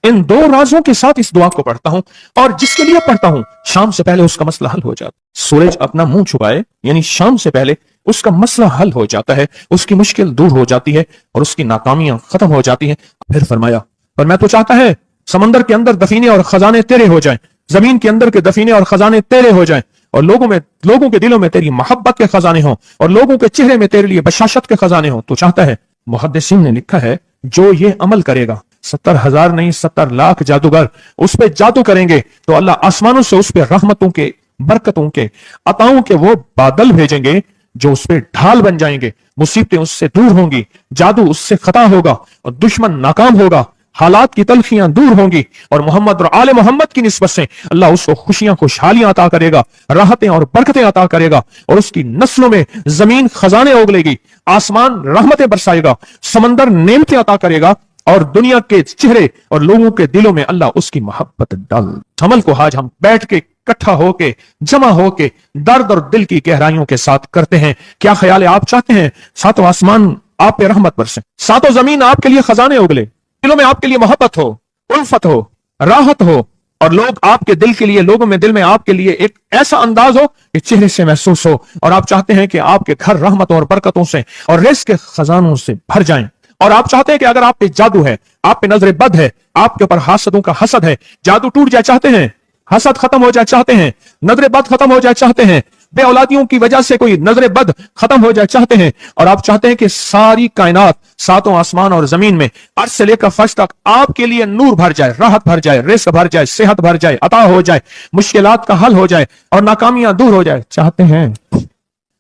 इन दो राजों के साथ इस दुआ को पढ़ता हूं और जिसके लिए पढ़ता हूं शाम से पहले उसका मसला हल हो जाता है। सूरज अपना मुंह छुपाए यानी शाम से पहले उसका मसला हल हो जाता है, उसकी मुश्किल दूर हो जाती है और उसकी नाकामियां खत्म हो जाती हैं। फिर फरमाया, और मैं तो चाहता है समंदर के अंदर दफीने और खजाने तेरे हो जाएं, जमीन के अंदर के दफीने और खजाने तेरे हो जाएं, और लोगों के दिलों में तेरी मोहब्बत के खजाने हों और लोगों के चेहरे में तेरे लिए बशाशत के खजाने हों। तो चाहता है, मुहद्दिसीन ने लिखा है, जो ये अमल करेगा 70,000 नहीं 70 लाख जादूगर उस पे जादू करेंगे तो अल्लाह आसमानों से उस पे रहमतों के, बरकतों के, अताओं के वो बादल भेजेंगे जो उस पे ढाल बन जाएंगे। मुसीबतें उससे दूर होंगी, जादू उससे खता होगा और दुश्मन नाकाम होगा, हालात की तलखियां दूर होंगी और मोहम्मद और आले मोहम्मद की निस्बत से अल्लाह उसको खुशियां खुशहालियां अता करेगा, राहतें और बरकतें अता करेगा और उसकी नस्लों में जमीन खजाने उगलेगी, आसमान रहमतें बरसाएगा, समंदर नेमतें अता करेगा और दुनिया के चेहरे और लोगों के दिलों में अल्लाह उसकी मोहब्बत डाल। अमल को आज हम बैठ के इकट्ठा होके जमा होके दर्द और दिल की गहराइयों के साथ करते हैं। क्या ख्याल है? आप चाहते हैं सातों आसमान आप पे रहमत बरसे, सातों जमीन आपके लिए खजाने उगले, दिलों में आपके लिए मोहब्बत हो, उल्फत हो, राहत हो और लोग आपके दिल के लिए, लोगों में दिल में आपके लिए एक ऐसा अंदाज हो कि चेहरे से महसूस हो और आप चाहते हैं कि आपके घर रहमतों और बरकतों से और रिज़्क़ के खजानों से भर जाएं। और आप चाहते हैं कि अगर आप पे जादू है, आप पे नजर बद है, आपके ऊपर हासदों का हसद है, जादू टूट जाए चाहते हैं, हसद खत्म हो जाए चाहते हैं, नजर बद खत्म हो जाए चाहते हैं, बे औलादियों की वजह से कोई नजर बद खत्म हो जाए चाहते हैं और आप चाहते हैं कि सारी कायनात, सातों आसमान और जमीन में अर्श से लेकर फर्श तक आपके लिए नूर भर जाए, राहत भर जाए, रिज़्क़ भर जाए, सेहत भर जाए, अता हो जाए, मुश्किलात का हल हो जाए और नाकामियां दूर हो जाए चाहते हैं।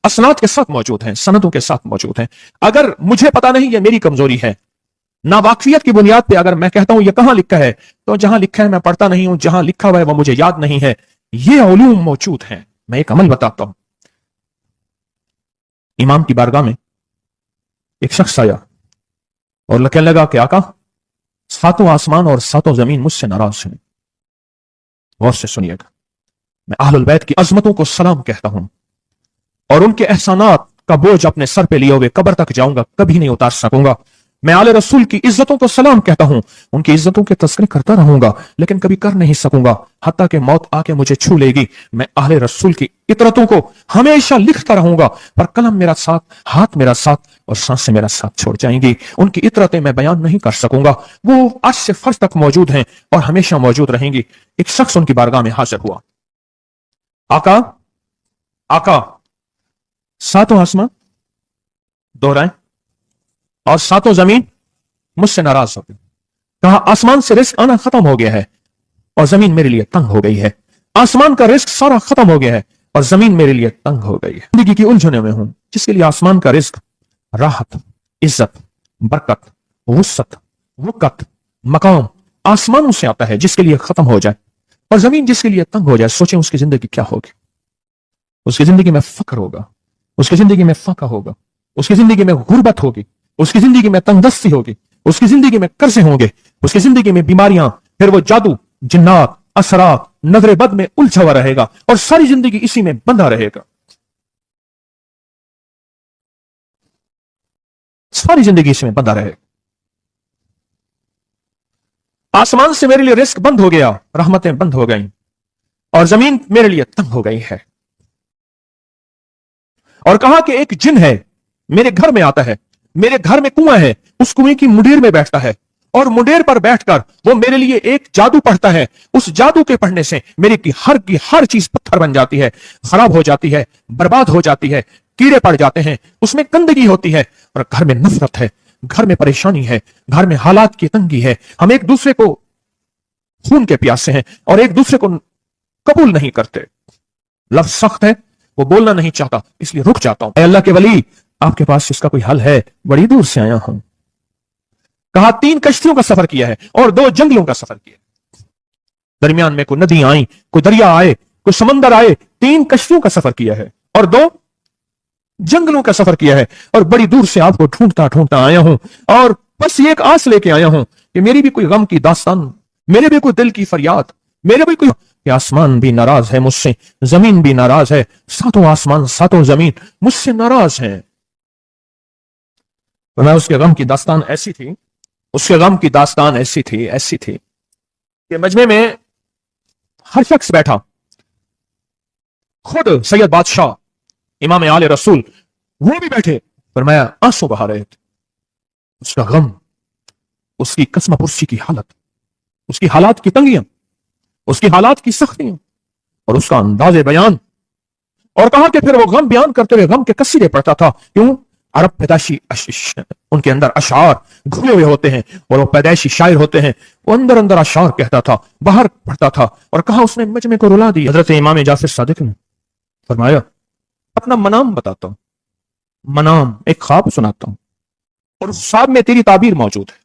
असनाद के साथ मौजूद हैं, सनदों के साथ मौजूद हैं। अगर मुझे पता नहीं, ये मेरी कमजोरी है, ना वाकफियत की बुनियाद पे अगर मैं कहता हूं ये कहां लिखा है, तो जहां लिखा है मैं पढ़ता नहीं हूं, जहां लिखा हुआ है वो मुझे याद नहीं है। ये उलूम मौजूद हैं। मैं एक अमल बताता हूं। इमाम की बारगाह में एक शख्स आया और कहने लगा कि आका, सातों आसमान और सातों जमीन मुझसे नाराज हैं। गौर से सुनिएगा, मैं अहलुल बैत की अजमतों को सलाम कहता हूं और उनके एहसानात का बोझ अपने सर पे लिए हुए कब्र तक जाऊंगा, कभी नहीं उतार सकूंगा। मैं आले रसूल की इज्जतों को सलाम कहता हूं, उनकी इज्जतों के तस्करे करता रहूंगा लेकिन कभी कर नहीं सकूंगा, हत्ता कि मौत आके मुझे छू लेगी। मैं आले रसूल की इतरतों को हमेशा लिखता रहूंगा पर कलम मेरा साथ, हाथ मेरा साथ और सांसें मेरा साथ छोड़ जाएंगी। उनकी इतरतें मैं बयान नहीं कर सकूंगा, वो अर्श से फर्श तक मौजूद हैं और हमेशा मौजूद रहेंगी। एक शख्स उनकी बारगाह में हाजिर हुआ। आका, आका, सातों आसमान दोहराएं और सातों जमीन मुझसे नाराज हो गई। कहा, आसमान से रिस्क आना खत्म हो गया है और जमीन मेरे लिए तंग हो गई है। आसमान का रिस्क सारा खत्म हो गया है और जमीन मेरे लिए तंग हो गई है। जिंदगी की उलझनों में हूं, जिसके लिए आसमान का रिस्क, राहत, इज्जत, बरकत, वुसअत, वक़्त, मकाम आसमानों से आता है, जिसके लिए खत्म हो जाए और जमीन जिसके लिए तंग हो जाए। सोचें उसकी जिंदगी क्या होगी। उसकी जिंदगी में फक्र होगा, उसकी जिंदगी में फाका होगा, उसकी जिंदगी में गुर्बत होगी, उसकी जिंदगी में तंगदस्ती होगी, उसकी जिंदगी में कर्जे होंगे, उसकी जिंदगी में बीमारियां, फिर वो जादू, जिन्नात, असरात, नजर बद में उलझा हुआ रहेगा और सारी जिंदगी इसी में बंधा रहेगा। सारी जिंदगी इसमें बंधा रहेगा। आसमान से मेरे लिए रिस्क बंद हो गया, रहमतें बंद हो गई और जमीन मेरे लिए तंग हो गई है। और कहा कि एक जिन है मेरे घर में आता है, मेरे घर में कुआं है, उस कुएं की मुंडेर में बैठता है और मुंडेर पर बैठकर वो मेरे लिए एक जादू पढ़ता है। उस जादू के पढ़ने से मेरी की हर चीज पत्थर बन जाती है, खराब हो जाती है, बर्बाद हो जाती है, कीड़े पड़ जाते हैं, उसमें गंदगी होती है और घर में नफरत है, घर में परेशानी है, घर में हालात की तंगी है। हम एक दूसरे को खून के प्यासे हैं और एक दूसरे को कबूल नहीं करते। लफ्ज सख्त है, वो बोलना नहीं चाहता, इसलिए रुक जाता हूं। अल्लाह के वली, आपके पास इसका कोई हल है? बड़ी दूर से आया हूं। कहा, 3 कश्तियों का सफर किया है और 2 जंगलों का सफर किया। दरमियान में कोई नदी आई, कोई दरिया आए, कोई समंदर आए। 3 कश्तियों का सफर किया है और 2 जंगलों का सफर किया है और बड़ी दूर से आपको ढूंढता ढूंढता आया हूं और बस ये एक आस लेके आया हूं कि मेरी भी कोई गम की दास्तान, मेरे भी कोई दिल की फरियाद, मेरे भी कोई कि आसमान भी नाराज है मुझसे, जमीन भी नाराज है, सातों आसमान सातों जमीन मुझसे नाराज हैं। तो मैं उसके गम की दास्तान ऐसी थी, उसके गम की दास्तान ऐसी थी कि मजमे में हर शख्स बैठा, खुद सैयद बादशाह इमाम आले रसूल वो भी बैठे, फरमाया आंसू बहा रहे थे। उसका गम, उसकी कसम पुरसी की हालत, उसकी हालात की तंगियां, उसकी हालात की सख्तियां और उसका अंदाजे बयान। और कहा कि फिर वो गम बयान करते हुए गम के कसीरे पड़ता था। क्यों? अरब पैदाशी उनके अंदर अशार घुले हुए होते हैं और वो पैदाइशी शायर होते हैं। वो अंदर अंदर अशार कहता था, बाहर पढ़ता था। और कहा उसने मजमे को रुला दिया। हजरत इमाम जाफर सादिक ने फरमाया अपना मनाम बताता हूं, मनाम एक ख्वाब सुनाता हूं और उस ख्वाब में तेरी ताबीर मौजूद है,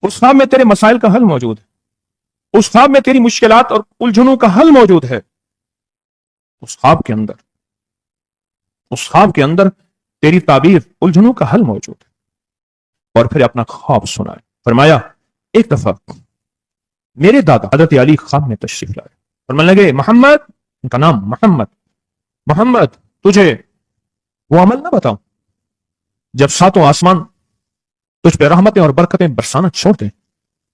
उस ख्वाब में तेरे मसाइल का हल मौजूद है, उस ख्वाब में तेरी मुश्किलात और उलझनों का हल मौजूद है। उस ख्वाब के अंदर, उस ख्वाब के अंदर तेरी ताबीर उलझनों का हल मौजूद है। और फिर अपना ख्वाब सुनाए। फरमाया एक दफा मेरे दादा हजरत अली ख्वाब में तशरीफ लाए और मैं लगे मोहम्मद, उनका नाम मोहम्मद, मोहम्मद तुझे वो अमल ना बताऊं जब सातों आसमान तुझ पे रहमतें और बरकतें बरसाना छोड़ दें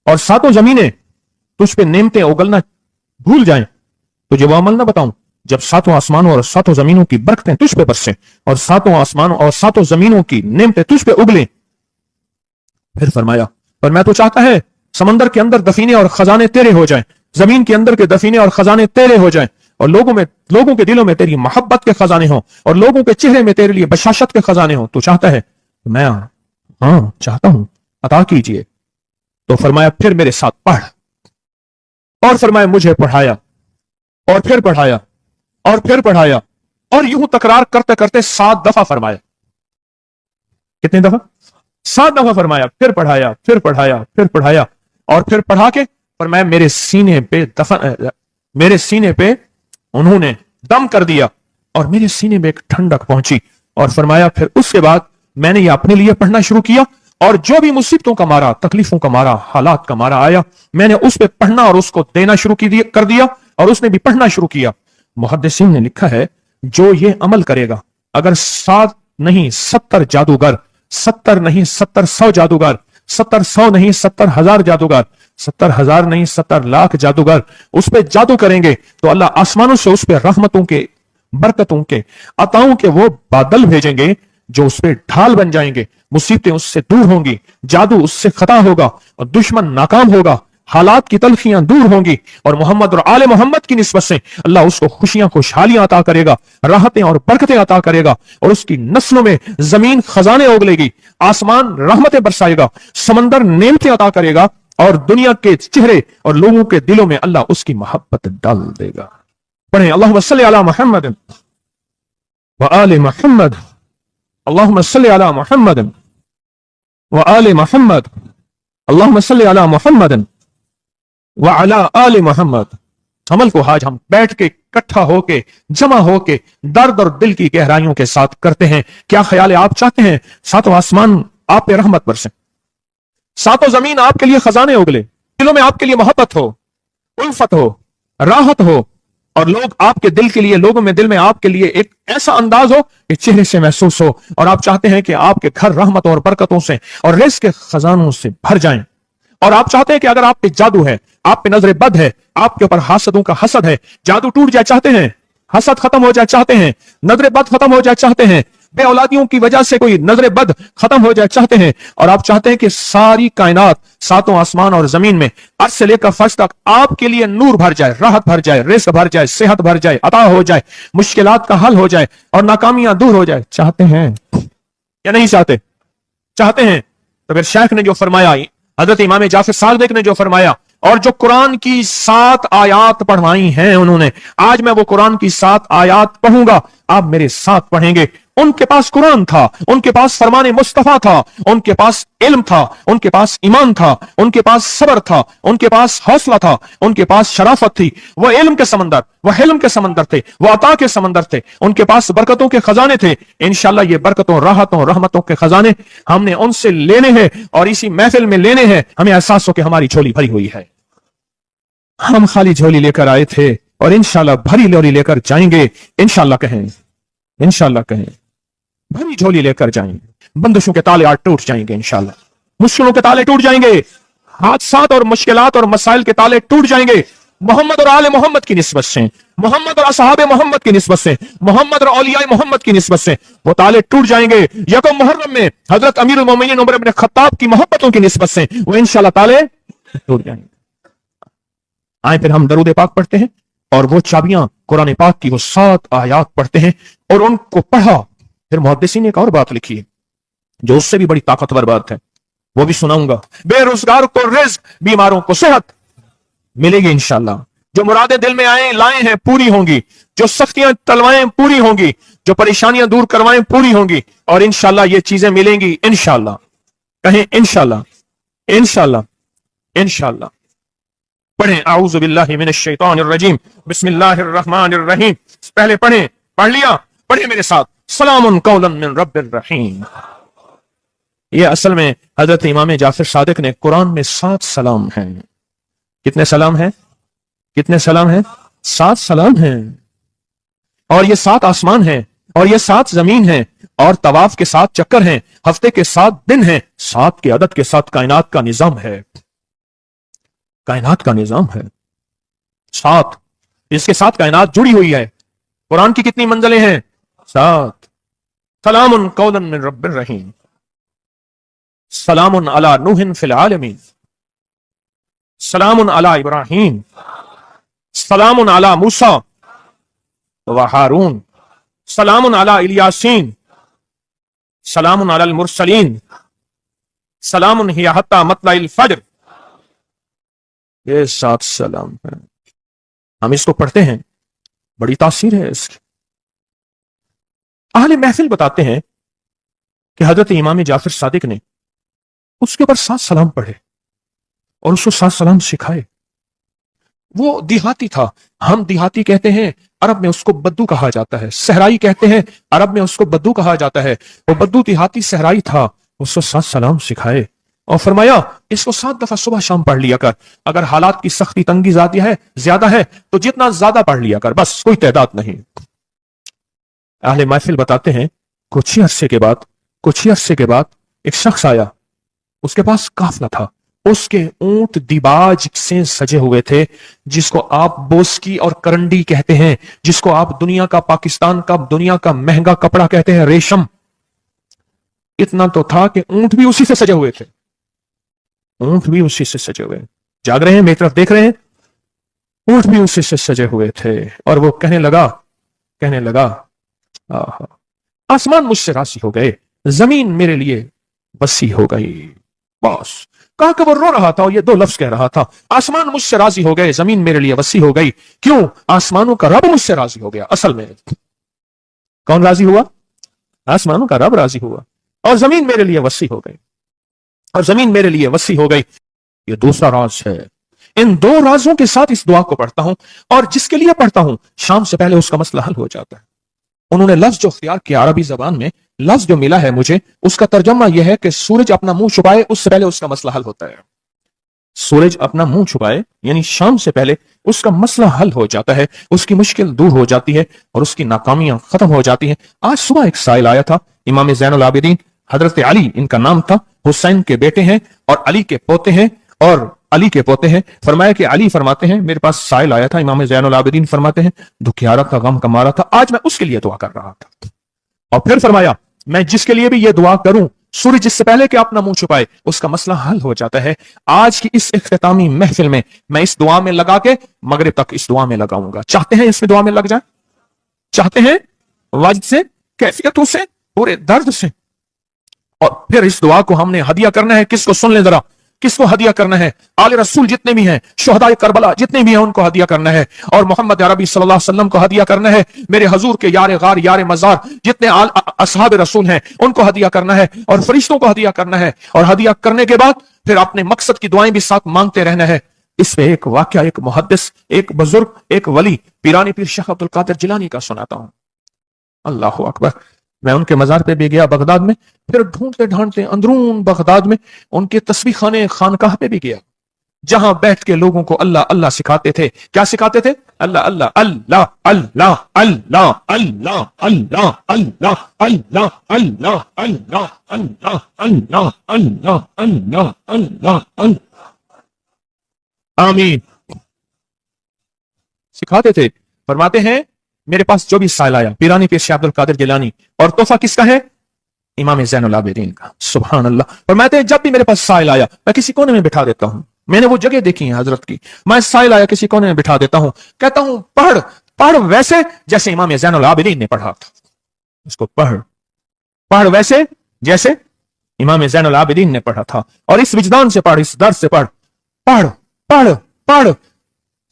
और सातों जमीनें तुझ पे नेमतें उगलना भूल जाएं, तुझे वो अमल ना बताऊं जब सातों आसमानों और सातों जमीनों की बरकतें तुझ पे बरसें और सातों आसमानों और सातों जमीनों की नेमतें तुझ पे उगलें। फिर फरमाया पर मैं तो चाहता है समंदर के अंदर दफीने और खजाने तेरे हो जाएं, जमीन के अंदर के दफीने और खजाने तेरे हो जाएं और लोगों के दिलों में तेरी मोहब्बत के खजाने हों और लोगों के चेहरे में तेरे लिए बशाशत के खजाने हों। तू चाहता है? मैं हाँ चाहता हूं, अता कीजिए। तो फरमाया फिर मेरे साथ पढ़। और फरमाया मुझे पढ़ाया और फिर पढ़ाया और फिर पढ़ाया और यूं तकरार करते करते 7 दफा फरमाया। कितनी दफा? 7 दफा फरमाया। फिर पढ़ाया, फिर पढ़ाया, फिर पढ़ाया और फिर पढ़ा के फरमाया मेरे सीने पे उन्होंने दम कर दिया और मेरे सीने में एक ठंडक पहुंची। और फरमाया फिर उसके बाद मैंने ये अपने लिए पढ़ना शुरू किया और जो भी मुसीबतों का मारा, तकलीफों का मारा, हालात का मारा आया, मैंने उस पे पढ़ना और उसको देना शुरू कर दिया और उसने भी पढ़ना शुरू किया। मुहद्दिसीन ने लिखा है जो ये अमल करेगा, अगर 7 नहीं 70 जादूगर, 70 नहीं 70 जादूगर, 70 नहीं 70,000 जादूगर, 70,000 नहीं 70 लाख जादूगर उस पे जादू करेंगे तो अल्लाह आसमानों से उस पे रहमतों के, बरकतों के, अताओं के वो बादल भेजेंगे जो उस पे ढाल बन जाएंगे। मुसीबतें उससे दूर होंगी, जादू उससे खता होगा और दुश्मन नाकाम होगा, हालात की तलखियां दूर होंगी और मोहम्मद और आले मोहम्मद की निस्बत से अल्लाह उसको खुशियां, खुशहालियां अता करेगा, राहतें और बरकतें अता करेगा और उसकी नस्लों में जमीन खजाने उगलेगी, आसमान रहमतें बरसाएगा, समंदर नेमतें अता करेगा और दुनिया के चेहरे और लोगों के दिलों में अल्लाह उसकी मोहब्बत डाल देगा। पढ़े अल्लाहुम्मा सल्ली अला मुहम्मद व आले मुहम्मद, अल्लाहुम्मा सल्ली अला मुहम्मद व आले मुहम्मद, अल्लाहुम्मा सल्ली अला मुहम्मद व अला आले मोहम्मद। अमल को आज हम बैठ के इकट्ठा होके, जमा होके, दर्द और दिल की गहराइयों के साथ करते हैं। क्या ख्याल है? आप चाहते हैं सातों आसमान आप पे रहमत बरसे, सातों जमीन आपके लिए खजाने उगले, दिलों में आपके लिए मोहब्बत हो, उल्फत हो, राहत हो और लोग आपके दिल के लिए, लोगों में दिल में आपके लिए एक ऐसा अंदाज हो कि चेहरे से महसूस हो और आप चाहते हैं कि आपके घर रहमतों और बरकतों से और रिज़्क़ के खजानों से भर जाएं। और आप चाहते हैं कि अगर आप पे जादू है, आप पे नजर बद है, आपके ऊपर हासदों का हसद है, जादू टूट जाए चाहते हैं, हसद खत्म हो जाए चाहते हैं, नजर बद खत्म हो जाए चाहते हैं, बे औलादियों की वजह से कोई नजर बद खत्म हो जाए चाहते हैं और आप चाहते हैं कि सारी कायनात, सातों आसमान और जमीन में अर्श से लेकर फर्श तक आपके लिए नूर भर जाए, राहत भर जाए, रिज़्क़ भर जाए, सेहत भर जाए, अता हो जाए, मुश्किलात का हल हो जाए और नाकामियां दूर हो जाए, चाहते हैं या नहीं चाहते? चाहते हैं। तो फिर शेख ने जो फरमाया, हजरत इमाम जाफर सादिक ने जो फरमाया और जो कुरान की 7 आयात पढ़वाई हैं उन्होंने, आज मैं वो कुरान की 7 आयात पढ़ूंगा, आप मेरे साथ पढ़ेंगे। उनके पास कुरान था, उनके पास फरमाने मुस्तफा था, उनके पास इल्म था, उनके पास ईमान था, उनके पास सब्र था, उनके पास हौसला था, उनके पास शराफत थी। वो इल्म के समंदर, वो हिल्म के समंदर थे, वो अता के समंदर थे, उनके पास बरकतों के खजाने थे। इंशाल्लाह ये बरकतों, राहतों, रहमतों के खजाने हमने उनसे लेने हैं और इसी महफिल में लेने हैं। हमें एहसास हो कि हमारी झोली भरी हुई है, हम खाली झोली लेकर आए थे और इंशाल्लाह भरी झोली लेकर जाएंगे। इंशाल्लाह कहें, इंशाल्लाह कहें, भरी झोली लेकर जाएंगे। बंदिशों के ताले आज टूट जाएंगे इंशाल्लाह, मुश्किलों के ताले टूट जाएंगे, हादसात और मुश्किलात और मसाइल के ताले टूट जाएंगे मोहम्मद और आले मोहम्मद की निस्बत से, मोहम्मद और असहाबे मोहम्मद की निस्बत से, मोहम्मद और औलियाए मोहम्मद की निस्बत से वो ताले टूट जाएंगे। यकम मुहर्रम में हजरत अमीरुल मोमिनीन उमर इब्न खत्ताब की मोहब्बतों की निस्बत से वो इंशाल्लाह ताले टूट जाएंगे। आए फिर हम दरूद पाक पढ़ते हैं और वो चाबियां कुरान पाक की वो 7 आयात पढ़ते हैं और उनको पढ़ा। फिर मुहद्दिसीन ने एक और बात लिखी है जो उससे भी बड़ी ताकतवर बात है, वो भी सुनाऊंगा। बेरोजगार को रिज्क, बीमारों को सेहत मिलेगी इंशाल्लाह। जो मुरादें दिल में आए लाए हैं पूरी होंगी, जो सख्तियां तलवाएं पूरी होंगी, जो परेशानियां दूर करवाएं पूरी होंगी और इंशाल्लाह ये चीजें मिलेंगी इंशाल्लाह। कहें इंशाल्लाह, इंशाल्लाह, इंशाल्लाह। पढ़ें आऊज़ु बिल्लाहि मिनश शैतानिर रजीम, बिस्मिल्लाहिर रहमानिर रहीम। पहले पढ़ें, पढ़ लिया, पढ़े मेरे साथ, सलामुन कौलन मिन रब्बिर रहीम। ये असल में हजरत इमाम जाफर सादिक ने कुरान में 7 सलाम हैं। कितने सलाम हैं? कितने सलाम हैं? 7 सलाम हैं। और ये 7 आसमान हैं और ये 7 जमीन हैं और तवाफ के 7 चक्कर हैं, हफ्ते के 7 दिन हैं, 7 के अदद के साथ कायनात का निजाम है। कायनात का निजाम है 7, इसके साथ कायनात जुड़ी हुई है। कुरान की कितनी मंजिलें हैं? 7। सलामुन कौलन मिन रब्बिर रहीम, सलामुन अला नूहिन फिल आलमीन, सलामुन अला इब्राहीम, सलामुन अला मूसा व हारून, सलामुन अला इलियासीन, सलामुन अलल मुरसलीन, सलामुन हिया हत्ता मतलाइल फज्र। ये 7 सलाम है। हम इसको पढ़ते हैं, बड़ी तासीर है इसकी। अहले महफिल बताते हैं कि हजरत इमाम जाफर सादिक ने उसके ऊपर 7 सलाम पढ़े और उसको 7 सलाम सिखाए। वो देहाती था, हम देहाती कहते हैं, अरब में उसको बद्दू कहा जाता है। सहराई कहते हैं, अरब में उसको बद्दू कहा जाता है। वो बद्दू देहाती सहराई था, उसको 7 सलाम सिखाए और फरमाया इसको 7 दफा सुबह शाम पढ़ लिया कर। अगर हालात की सख्ती तंगी ज्यादा है तो जितना ज्यादा पढ़ लिया कर, बस कोई तादाद नहीं। अहले महफिल बताते हैं कुछ ही अरसे के बाद एक शख्स आया, उसके पास काफला था, उसके ऊंट दिबाज से सजे हुए थे, जिसको आप बोस्की और करंडी कहते हैं, जिसको आप दुनिया का, पाकिस्तान का दुनिया का महंगा कपड़ा कहते हैं, रेशम। इतना तो था कि ऊंट भी उसी से सजे हुए थे, ऊंट भी उसी से सजे हुए। जाग रहे हैं, मेरी तरफ देख रहे हैं, ऊंट भी उसी से सजे हुए थे। और वो कहने लगा आसमान मुझसे राजी हो गए, जमीन मेरे लिए वसी हो गई। बस कहा कि वो रो रहा था और ये 2 लफ्ज कह रहा था, आसमान मुझसे राजी हो गए, जमीन मेरे लिए वसी हो गई। क्यों? आसमानों का रब मुझसे राजी हो गया। असल में कौन राजी हुआ? आसमानों का रब राजी हुआ और जमीन मेरे लिए वसी हो गई, और जमीन मेरे लिए वसी हो गई। ये दूसरा राज है। इन 2 राजों के साथ इस दुआ को पढ़ता हूं और जिसके लिए पढ़ता हूं शाम से पहले उसका मसला हल हो जाता है। उन्होंने लफ्ज जो इख्तियार किया अरबी जबान में, लफ्ज जो मिला है मुझे, उसका तर्जमा यह है कि सूरज अपना मुंह छुपाए उससे पहले उसका मसला हल होता है। सूरज अपना मुंह छुपाए यानी शाम से पहले उसका मसला हल हो जाता है, उसकी मुश्किल दूर हो जाती है और उसकी नाकामियां खत्म हो जाती हैं। आज सुबह एक साइल आया था, इमाम ज़ैनुल आबिदीन हजरत अली इनका नाम था, हुसैन के बेटे हैं और अली के पोते हैं। फरमाया कि अली फरमाते हैं मेरे पास साइल आया था, इमाम ज़ैनुल आबिदीन फरमाते हैं दुखियारा था, गम का मारा था, आज मैं उसके लिए दुआ कर रहा था। और फिर फरमाया मैं जिसके लिए भी ये दुआ करूं, सूरज जिससे पहले कि अपना मुंह छुपाए उसका मसला हल हो जाता है। आज की इस इख्तितामी महफिल में मैं इस दुआ में लगा के मगरिब तक इस दुआ में लगाऊंगा। चाहते हैं इसमें दुआ में लग जाए? चाहते हैं? वजद से, कैफियतों से, पूरे दर्द से। और फिर इस दुआ को हमने हदिया करना है। किसको? सुन ले जरा, किसको हदिया करना है? आले रसूल जितने भी हैं, शुहदाए करबला जितने भी हैं, उनको हदिया करना है। और मोहम्मद अरबी सल्लल्लाहु अलैहि वसल्लम को हदिया करना है। मेरे हजूर के यार गार यार मजार जितने असहाब रसूल हैं उनको हदिया करना है और फरिश्तों को हदिया करना है। और हदिया करने के बाद फिर अपने मकसद की दुआएं भी साथ मांगते रहना है। इसमें एक वाकया, एक मुहद्दिस, एक बुजुर्ग, एक वली, पीरानी पीर शेख अब्दुल कादिर जिलानी का सुनाता हूं। अल्लाह अकबर। मैं उनके मजार पे भी गया बगदाद में, फिर ढूंढते ढांढते अंदरून बगदाद में उनके तस्बीह खाने खानकाह पे भी गया, जहां बैठ के लोगों को अल्लाह अल्लाह सिखाते थे। क्या सिखाते थे? अल्लाह अल्लाह अल्लाह अल्लाह अल्लाह अल्लाह अल्लाह अल्लाह अल्लाह अल्लाह अल्लाह अल्लाह अल्लाह अल्लाह अल्लाह अल्लाह। आमीन। सिखाते थे, फरमाते हैं मेरे पास जो भी साइल आया, पीरानी पीर शाह अब्दुल कादिर जिलानी, और तोहफा किसका है? इमाम ज़ैनुल आबिदीन का। सुभान अल्लाह। फरमाते हैं जब भी मेरे पास साइल आया, मैं किसी कोने में बिठा देता हूं। मैंने वो जगह देखी है हजरत की, मैं साइल आया किसी कोने में बिठा देता हूं, कहता हूं पढ़ पढ़ वैसे जैसे इमाम ज़ैनुल आबिदीन ने पढ़ा था। उसको पढ़ पढ़ वैसे जैसे इमाम ज़ैनुल आबिदीन ने पढ़ा था, और इस विजदान से पढ़, इस दर्द से पढ़, पढ़ पढ़ पढ़,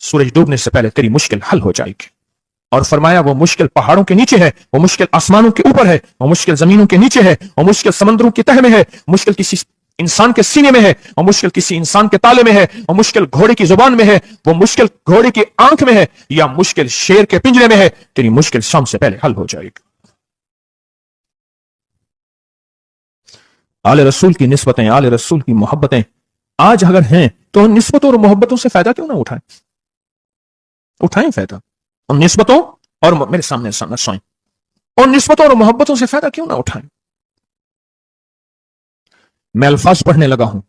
सूरज डूबने से पहले तेरी मुश्किल हल हो जाएगी। और फरमाया वो मुश्किल पहाड़ों के नीचे है, वो मुश्किल आसमानों के ऊपर है, वो मुश्किल जमीनों के नीचे है, वो मुश्किल समंदरों की तह में है, मुश्किल किसी इंसान के सीने में है, वो मुश्किल किसी इंसान के ताले में है, वो मुश्किल घोड़े की जुबान में है, वो मुश्किल घोड़े की आंख में है, या मुश्किल शेर के पिंजरे में है, तेरी मुश्किल शाम से पहले हल हो जाएगी। आले रसूल की निस्बतें, आले रसूल की मोहब्बतें आज अगर हैं तो उन निस्बतों और मोहब्बतों से फायदा क्यों ना उठाएं? उठाएं फायदा उन निस्बतों और मेरे सामने सोएं, उन निस्बतों और मोहब्बतों से फायदा क्यों ना उठाएं? मैं अल्फाज पढ़ने लगा हूं,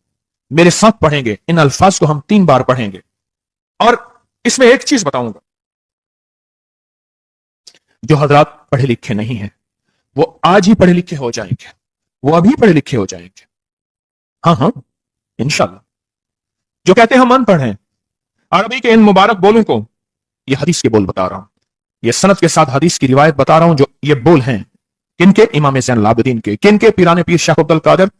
मेरे साथ पढ़ेंगे, इन अल्फाज को हम 3 बार पढ़ेंगे, और इसमें एक चीज बताऊंगा, जो हजरात पढ़े लिखे नहीं हैं वो आज ही पढ़े लिखे हो जाएंगे, वो अभी पढ़े लिखे हो जाएंगे। हाँ हाँ इंशाल्लाह। जो कहते हैं हम अनपढ़ हैं, अरबी के इन मुबारक बोलों को, ये हदीस के बोल बता रहा हूं, ये सनद के साथ हदीस की रिवायत बता रहा हूं, जो ये बोल हैं किनके? इमाम ज़ैनुल आबिदीन के। किनके? पीराने पीर शाह अब्दुल कादिर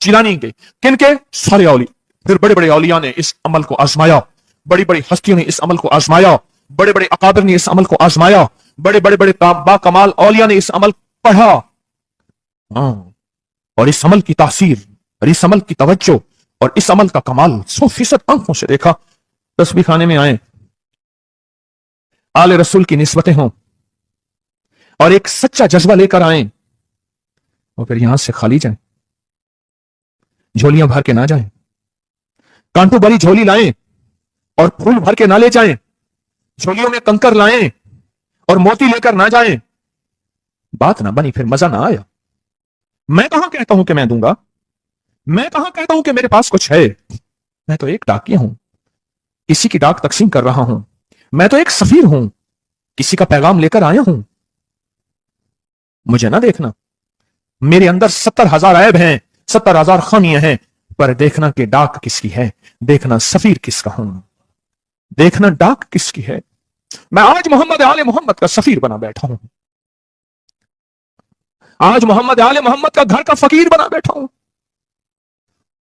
जिलानी के। किनके? सारे औली। फिर बड़े बड़े औलिया ने इस अमल को आजमाया, बड़ी बड़ी हस्तियों ने इस अमल को आजमाया, बड़े बड़े अकाबिर ने इस अमल को आजमाया, बड़े बड़े बड़े बाकमाल औलिया ने इस अमल पढ़ा। और इस अमल की तासीर और इस अमल की तवज्जो और इस अमल का कमाल 100% आंखों से देखा। तस्बीह खाने में आए, आले रसूल की निस्बतें हों, और एक सच्चा जज्बा लेकर आए, और फिर यहां से खाली जाएं, झोलियां भर के ना जाएं, कांटों भरी झोली लाएं और फूल भर के ना ले जाएं, झोलियों में कंकर लाएं और मोती लेकर ना जाएं। बात ना बनी, फिर मजा ना आया। मैं कहां कहता हूं कि मैं दूंगा, मैं कहां कहता हूं कि मेरे पास कुछ है। मैं तो एक डाकिया हूं, किसी की डाक तकसीम कर रहा हूं। मैं तो एक सफीर हूं, किसी का पैगाम लेकर आया हूं। मुझे ना देखना, मेरे अंदर 70,000 ऐब हैं, 70,000 खामियां हैं, पर देखना कि डाक किसकी है, देखना सफीर किसका हूं, देखना डाक किसकी है। मैं आज मोहम्मद आले मोहम्मद का सफीर बना बैठा हूं, आज मोहम्मद आले मोहम्मद का घर का फकीर बना बैठा हूं।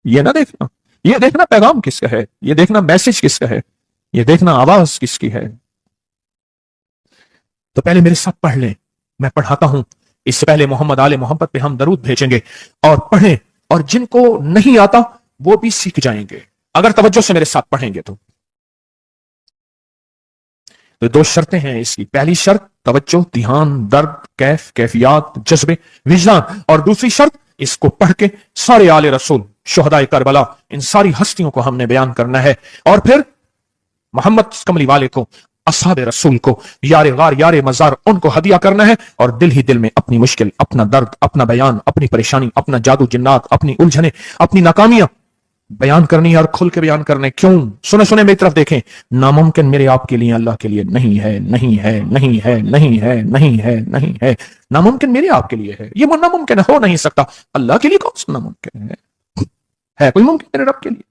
ये ना देखना, ये देखना पैगाम किसका है, ये देखना मैसेज किसका है, ये देखना आवाज किसकी है। तो पहले मेरे साथ पढ़ लें, मैं पढ़ाता हूं। इससे पहले मोहम्मद आले मोहम्मद पे हम दरूद भेजेंगे और पढ़ें, और जिनको नहीं आता वो भी सीख जाएंगे अगर तवज्जो से मेरे साथ पढ़ेंगे। तो 2 शर्तें हैं इसकी। पहली शर्त तवज्जो, ध्यान, दर्द, कैफ, कैफियत, जज्बे, विजदान, और दूसरी शर्त इसको पढ़ के सारे आले रसूल, शुहदाए करबला, इन सारी हस्तियों को हमने बयान करना है, और फिर मोहम्मद कमली वाले को, असहाबे रसूल को, यारे गार यारे मजार, उनको हदिया करना है, और दिल ही दिल में अपनी मुश्किल, अपना दर्द, अपना बयान, अपनी परेशानी, अपना जादू जिन्नात, अपनी उलझने, अपनी नाकामियां बयान करनी है, और खुल के बयान करने। क्यों? सुने सुने मेरी तरफ देखें। नामुमकिन मेरे आपके लिए, अल्लाह के लिए नहीं है, नहीं है, नहीं है, नहीं है, नहीं है, नहीं है। नामुमकिन मेरे आपके लिए है, ये नामुमकिन हो नहीं सकता। अल्लाह के लिए कौन सा नामुमकिन है कोई मुमकिन मेरे रब के लिए?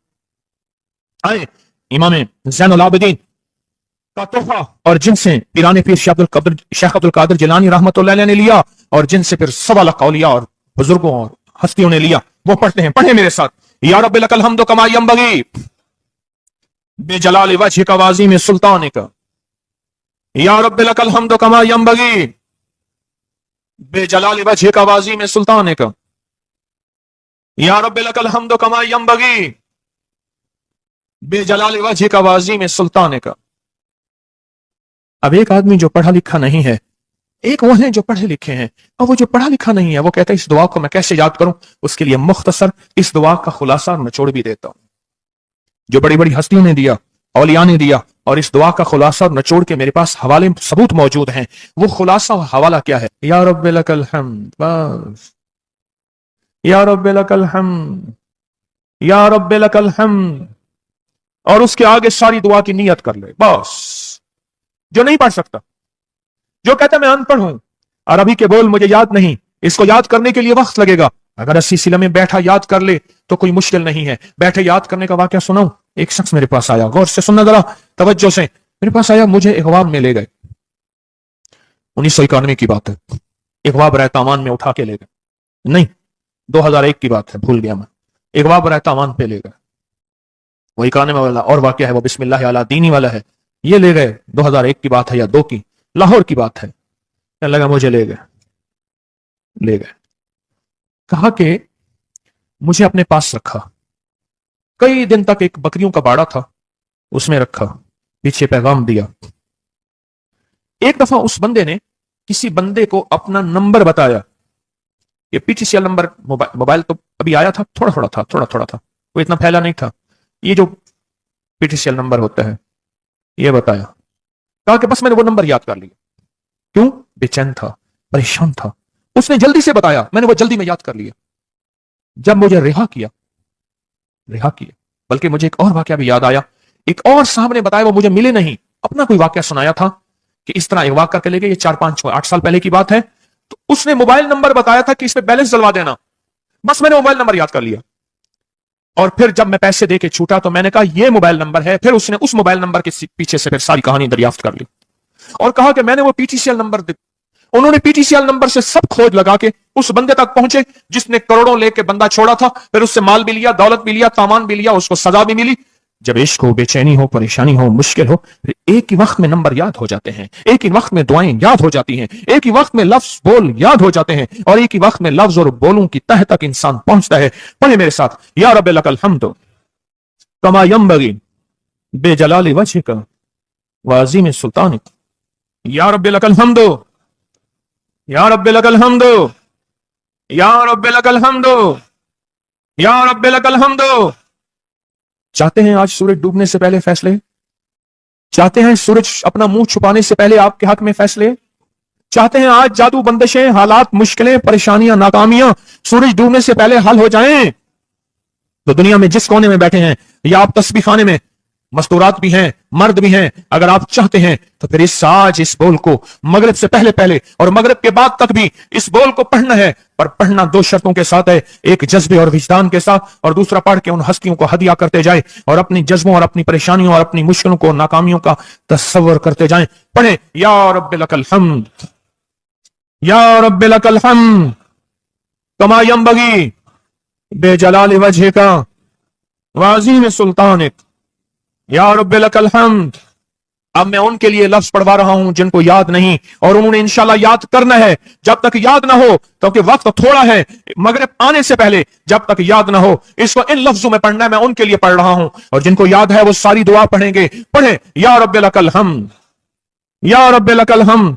आए इमाम ज़ैनुल आबिदीन का तोहफा, और जिनसे पीराने पीर शाह अब्दुल कादिर जिलानी रहमतुल्लाह अलैह ने लिया, और जिनसे फिर 1.25 लाख औलिया और बुजुर्गों और हस्तियों ने लिया, वो पढ़ते हैं। पढ़े मेरे साथ। या रब्बी लकल हम्दु कमा यंबगी बेजलाल वजहिका वाज़ीम सुल्तानिका, या रब्बी लकल हम्दु कमा यंबगी बेजलाल वजहिका वाज़ीम सुल्तानिका, या रब्बी लकल हम्दु कमा यंबगी बेजलाल वजहिका वाज़ीम सुल्तानिका। अब एक आदमी जो पढ़ा लिखा नहीं है, एक वो है जो पढ़े लिखे हैं, और वो जो पढ़ा लिखा नहीं है वो कहता है इस दुआ को मैं कैसे याद करूं। उसके लिए मुख्तसर इस दुआ का खुलासा निचोड़ भी देता हूं, जो बड़ी बड़ी हस्तियों ने दिया, औलिया ने दिया, और इस दुआ का खुलासा और निचोड़ के मेरे पास हवाले सबूत मौजूद हैं। वो खुलासा और हवाला क्या है? या रब्बी लकल हम्द, बस या रब्बी लकल हम्द, या रब्बी लकल हम्द। اور اس کے آگے ساری دعا کی نیت کر لے بس. جو نہیں پڑھ سکتا, جو کہتا میں ان پڑھ ہوں, عربی کے بول مجھے یاد نہیں, اس کو یاد کرنے کے لیے وقت لگے گا, اگر اسی سلسلے میں بیٹھا یاد کر لے تو کوئی مشکل نہیں ہے. بیٹھے یاد کرنے کا واقعہ سناؤں. ایک شخص میرے پاس آیا, غور سے سننا ذرا توجہ سے, میرے پاس آیا, مجھے اغوام میں لے گئے. 1991 کی بات ہے, اغوا برائے تاوان میں اٹھا کے لے گئے, نہیں 2001 کی بات ہے, بھول گیا میں. اغوا برائے تاوان پہ لے گئے, وہ 91 والا اور واقعہ ہے, وہ بسم اللہ علی دینی والا ہے. یہ لے گئے 2001 کی بات ہے یا 2 کی, لاہور کی بات ہے. کہنے لگا مجھے لے گئے, کہا کہ مجھے اپنے پاس رکھا. کئی دن تک ایک بکریوں کا باڑا تھا, اس میں رکھا, پیچھے پیغام دیا. ایک دفعہ اس بندے نے کسی بندے کو اپنا نمبر بتایا. یہ P T C L number, mobile تو ابھی آیا تھا, تھوڑا تھا, وہ اتنا پھیلا نہیں تھا. یہ جو P T C L number ہوتا ہے یہ بتایا. کہا کہ بس میں نے وہ نمبر یاد کر لیا. کیوں؟ بے چین تھا, پریشان تھا. اس نے جلدی سے بتایا, میں نے وہ جلدی میں یاد کر لیا. جب مجھے رہا کیا, بلکہ مجھے ایک اور واقعہ بھی یاد آیا. ایک اور صاحب نے بتایا, وہ مجھے ملے نہیں, اپنا کوئی واقعہ سنایا تھا کہ اس طرح اغوا کر کے لے گئے. یہ 4 5 8 سال پہلے کی بات ہے. تو اس نے موبائل نمبر بتایا تھا کہ اس پہ بیلنس ڈلوا دینا. بس میں نے موبائل نمبر یاد کر لیا, اور پھر جب میں پیسے دے کے چھوٹا تو میں نے کہا یہ موبائل نمبر ہے. پھر اس نے اس موبائل نمبر کے پیچھے سے پھر ساری کہانی دریافت کر لی, اور کہا کہ میں نے وہ P T C L number انہوں نے P T C L number سے سب کھوج لگا کے اس بندے تک پہنچے جس نے کروڑوں لے کے بندہ چھوڑا تھا. پھر اس سے مال بھی لیا, دولت بھی لیا, تاوان بھی لیا, اس کو سزا بھی ملی. جب عشق ہو, بے چینی ہو, پریشانی ہو, مشکل ہو, ایک ہی وقت میں نمبر یاد ہو جاتے ہیں, ایک ہی وقت میں دعائیں یاد ہو جاتی ہیں, ایک ہی وقت میں لفظ بول یاد ہو جاتے ہیں, اور ایک ہی وقت میں لفظ اور بولوں کی تہ تک انسان پہنچتا ہے. پڑھے میرے ساتھ, یا رب لک الحمد کما ینبغی بجلال وجهک وعظیم سلطانک. یا رب لک الحمد, یا رب لک الحمد, یا رب لک الحمد, یا رب لک الحمد. چاہتے ہیں آج سورج ڈوبنے سے پہلے فیصلے؟ چاہتے ہیں سورج اپنا منہ چھپانے سے پہلے آپ کے حق میں فیصلے؟ چاہتے ہیں آج جادو, بندشیں, حالات, مشکلیں, پریشانیاں, ناکامیاں سورج ڈوبنے سے پہلے حل ہو جائیں؟ تو دنیا میں جس کونے میں بیٹھے ہیں, یا آپ تسبیح خانے میں, مستورات بھی ہیں, مرد بھی ہیں, اگر آپ چاہتے ہیں تو پھر اس بول کو مغرب سے پہلے اور مغرب کے بعد تک بھی اس بول کو پڑھنا ہے. پر پڑھنا 2 شرطوں کے ساتھ ہے, ایک جذبے اور وجدان کے ساتھ, اور دوسرا پڑھ کے ان ہستیوں کو ہدیہ کرتے جائیں, اور اپنی جذبوں اور اپنی پریشانیوں اور اپنی مشکلوں کو, ناکامیوں کا تصور کرتے جائیں. پڑھیں یا رب لک الحمد, یا رب لک الحمد کما ینبغی بجلال وجهک وعظیم سلطانک. یا رب لک الحمد. اب میں ان کے لیے لفظ پڑھوا رہا ہوں جن کو یاد نہیں, اور انہوں نے انشاءاللہ یاد کرنا ہے. جب تک یاد نہ ہو, کیونکہ وقت تھوڑا ہے, مغرب آنے سے پہلے جب تک یاد نہ ہو, اس کو ان لفظوں میں پڑھنا ہے. میں ان کے لیے پڑھ رہا ہوں, اور جن کو یاد ہے وہ ساری دعا پڑھیں گے. پڑھیں یا رب لک الحمد, یا رب لک الحمد.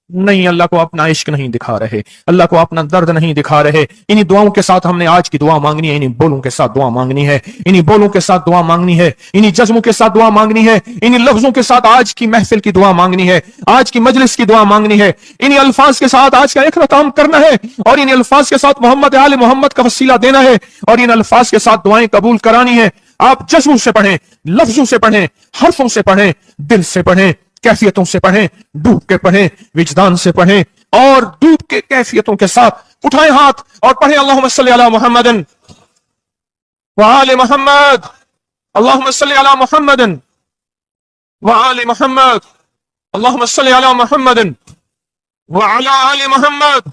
نہیں, اللہ کو اپنا عشق نہیں دکھا رہے, اللہ کو اپنا درد نہیں دکھا رہے. انہی دعاؤں کے ساتھ ہم نے آج کی دعا مانگنی ہے, انہی بولوں کے ساتھ دعا مانگنی ہے, انہی بولوں کے ساتھ دعا مانگنی ہے, انہی جذبوں کے ساتھ دعا مانگنی ہے, انہی لفظوں کے ساتھ آج کی محفل کی دعا مانگنی ہے, آج کی مجلس کی دعا مانگنی ہے, انہی الفاظ کے ساتھ آج کا اختتام کرنا ہے, اور انہی الفاظ کے ساتھ محمد آل محمد کا وسیلہ دینا ہے, اور ان الفاظ کے ساتھ دعائیں قبول کرانی ہے. آپ جذبوں سے پڑھیں, لفظوں سے پڑھیں, حرفوں سے پڑھیں, دل سے پڑھیں, کیفیتوں سے پڑھیں, ڈوب کے پڑھیں, وجدان سے پڑھیں, اور ڈوب کے کیفیتوں کے ساتھ اٹھائیں ہاتھ اور پڑھیں اللہم صلی علی محمد وآل محمد, اللہم صلی علی محمد وآل محمد, اللہم صلی علی محمد وعلی آل محمد.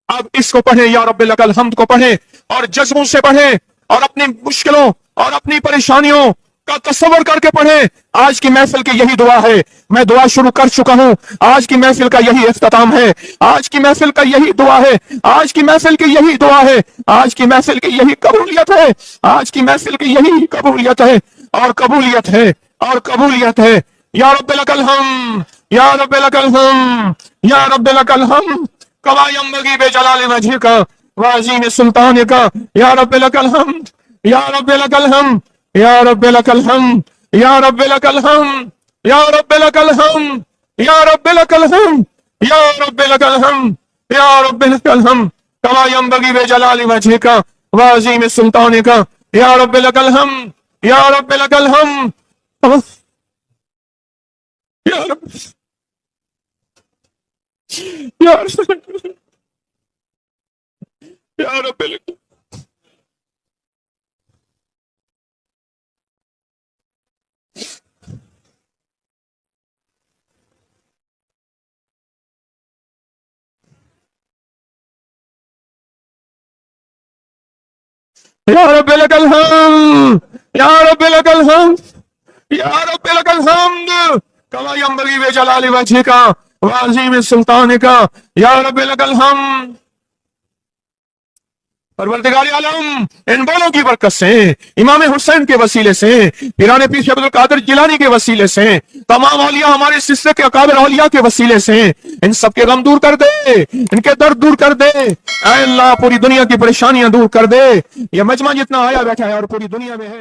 اب اس کو پڑھیں, یا رب لک الحمد کو پڑھیں, اور جذبوں سے پڑھیں, اور اپنی مشکلوں اور اپنی پریشانیوں کا تصور کر کے پڑھیں. آج کی محفل کی یہی دعا ہے, میں دعا شروع کر چکا ہوں, آج کی محفل کا یہی اختتام ہے, آج کی محفل کا یہی دعا ہے, آج کی محفل کی یہی دعا ہے, آج کی محفل کی یہی قبولیت ہے, آج کی محفل کی یہی قبولیت ہے, اور قبولیت ہے, اور قبولیت ہے. یا رب لک الحمد, یا رب لک الحمد, یا رب لک الحمد کما ینبغی بجلال وجهک وعظیم سلطانک. یا رب لک الحمد, یا رب لک الحمد, یا رب لک الحمد, یا رب لک الحمد, یا رب لک الحمد, یا رب لک الحمد, یا رب لک الحمد, یا رب لک الحمد کما ینبغی بجلال وجهک وعظیم سلطانک. یا رب لک الحمد, یا رب لک الحمد، یا رب، یا رب، یا رب لک، یا رب لک الحمد، یا رب لک الحمد، یا رب لک الحمد کما ینبغی بجلال وجہک وعظیم سلطانک، یا رب لک الحمد۔ پروردگار عالم ان بولوں کی برکت سے، امام حسین کے وسیلے سے، پیران پیر شیخ عبد القادر جیلانی کے وسیلے سے، تمام اولیاء ہمارے سلسلے کے اکابر اولیاء کے وسیلے سے ان سب کے غم دور کر دے، ان کے درد دور کر دے، اے اللہ پوری دنیا کی پریشانیاں دور کر دے۔ یہ مجمع جتنا آیا بیٹھا ہے اور پوری دنیا میں ہے